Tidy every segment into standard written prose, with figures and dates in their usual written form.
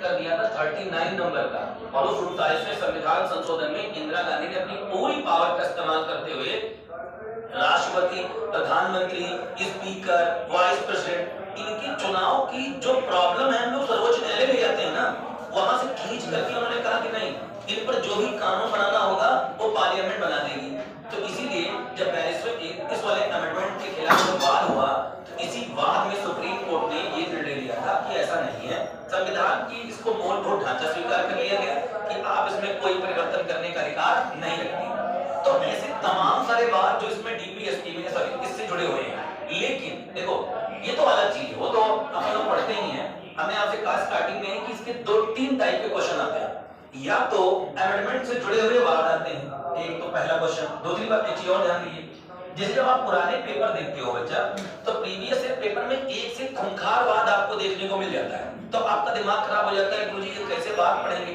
कर दिया था 39 नंबर का, और उस 39वें संविधान संशोधन में इंदिरा गांधी ने अपनी पूरी पावर का इस्तेमाल करते हुए राष्ट्रपति, प्रधानमंत्री, स्पीकर, वाइस प्रेसिडेंट, इनके चुनाव की जो प्रॉब्लम है हम लोग सर्वोच्च न्यायालय ले जाते हैं ना, वहां से खींच करके उन्होंने कहा कि नहीं, इन पर जो भी कानून बनाना होगा वो पार्लियामेंट बना देगी। तो इसीलिए जब 42 वाले अमेंडमेंट के खिलाफ जो वाद हुआ, तो इसी वाद में सुप्रीम कोर्ट ने ये निर्णय लिया था कि ऐसा नहीं है, संविधान की इसको मूलभूत ढांचा स्वीकार कर लिया गया कि आप इसमें कोई परिवर्तन करने का अधिकार नहीं रखते। तो ऐसे तमाम सारे बात जो इसमें डीपीएसपी में सॉरी इससे जुड़े हुए हैं। लेकिन देखो, ये तो अलग चीज है, वो तो अपन लोग पढ़ते ही हैं। हमने आपसे कहा स्टार्टिंग में कि इसके 2-3 टाइप के क्वेश्चन आते हैं। या तो अमेंडमेंट से जुड़े हुए वाद आते हैं, एक तो पहला क्वेश्चन। दूसरी बात एक चीज और ध्यान दीजिए, जैसे जब आप पुराने पेपर देखते हो बच्चा, तो प्रीवियस ईयर पेपर में एक से खूंखार वाद आपको देखने को मिल जाता है, तो आपका दिमाग खराब हो जाता है, गुरुजी ये कैसे बात पढ़ेंगे।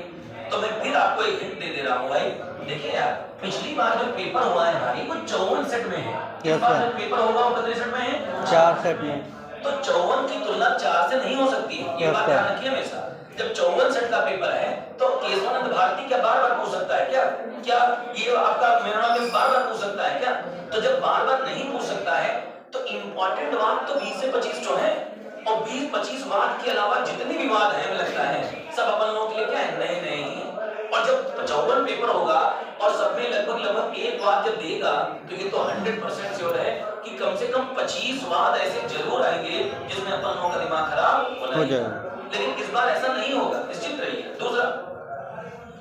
तो मैं फिर आपको एक हिंट दे दे रहा हूँ भाई, देखिए यार, पिछली बार जो पेपर हुआ है भाई वो 54 सेट में है, इस बार जो पेपर होगा वो कितने सेट में है? 4 सेट में। तो 54 की तुलना 4 से नहीं हो सकती है, ये बात ध्यान रखिए हमेशा। जब 54 सेट का पेपर है तो केशवानंद भारती क्या बार बार पूछ सकता है क्या? क्या ये आपका मेमोरेंडम बार बार पूछ सकता है क्या? तो जब बार बार नहीं पूछ सकता है तो इंपॉर्टेंट वाद तो 20 से 25 जो है, और 20-25 वाद के अलावा जितने भी वाद हैं, लगता है सब अपन लोगों के लिए क्या है, नए नए ही। और जब 54 पेपर होगा और सब में लगभग एक वाद जब देगा, तो ये तो 100% श्योर है कि कम से कम 25 वाद ऐसे जरूर आएंगे जिसमें अपन लोगों का दिमाग खराब हो जाएगा। लेकिन इस बार ऐसा नहीं होगा, निश्चित रहिए। दूसरा,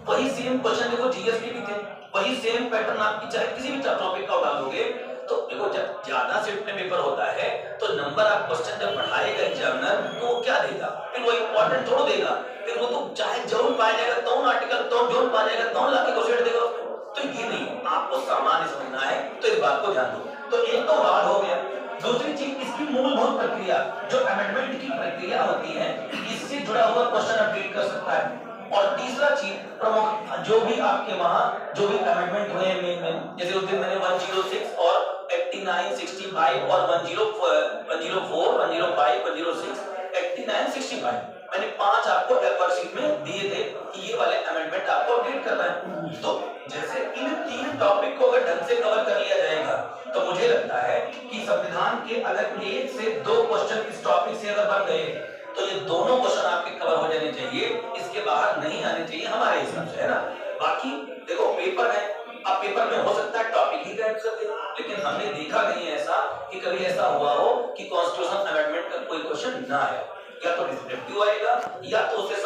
वही सेम क्वेश्चन देखो, जीएसटी भी थे, वही सेम पैटर्न आपकी चाहे किसी भी टॉपिक का उठा लोगे, तो देखो जब ज्यादा शिफ्ट में पेपर होता है तो नंबर आप क्वेश्चन जब बढ़ाएगा एग्जामिनर, तो वो क्या देगा, फिर वो इंपॉर्टेंट थोड़ा देगा, फिर वो तो चाहे जरूर पाया जाएगा, तो आर्टिकल तो जोन पाया जाएगा, तो लाके क्वेश्चन देगा उसको। तो ये नहीं, आपको सामान्य समझना है, तो इस बात को ध्यान दो। तो एक तो वाद हो गया। दूसरी चीज, इसकी मूलभूत प्रक्रिया जो अमेंडमेंट की प्रक्रिया होती है, इससे जुड़ा हुआ क्वेश्चन अपडेट कर सकता है। और तीसरा चीज, प्रमुख जो भी आपके वहां जो भी अमेंडमेंट हुए में, जैसे उस दिन मैंने 106 और 89, 65 और 104, 105, 106, 89, 65 मैंने 5 आपको वर्कशीट में दिए थे कि ये वाले अमेंडमेंट आपको अपडेट करना है। तो जैसे इन 3 टॉपिक को अगर ढंग से कवर कर लिया जाएगा, तो मुझे लगता है कि संविधान के अगर 1 से 2 क्वेश्चन इस टॉपिक से अगर बन गए, तो ये दोनों क्वेश्चन आपके कवर हो जाने चाहिए, इसके बाहर नहीं आने चाहिए हमारे हिसाब से, है ना। बाकी देखो पेपर है, अब पेपर में हो सकता है टॉपिक ही गायब कर दे, लेकिन हमने देखा नहीं है ऐसा कि कभी ऐसा हुआ हो कि कॉन्स्टिट्यूशन अमेंडमेंट का कोई क्वेश्चन ना आए, या तो डिस्क्रिप्टिव आएगा या तो उससे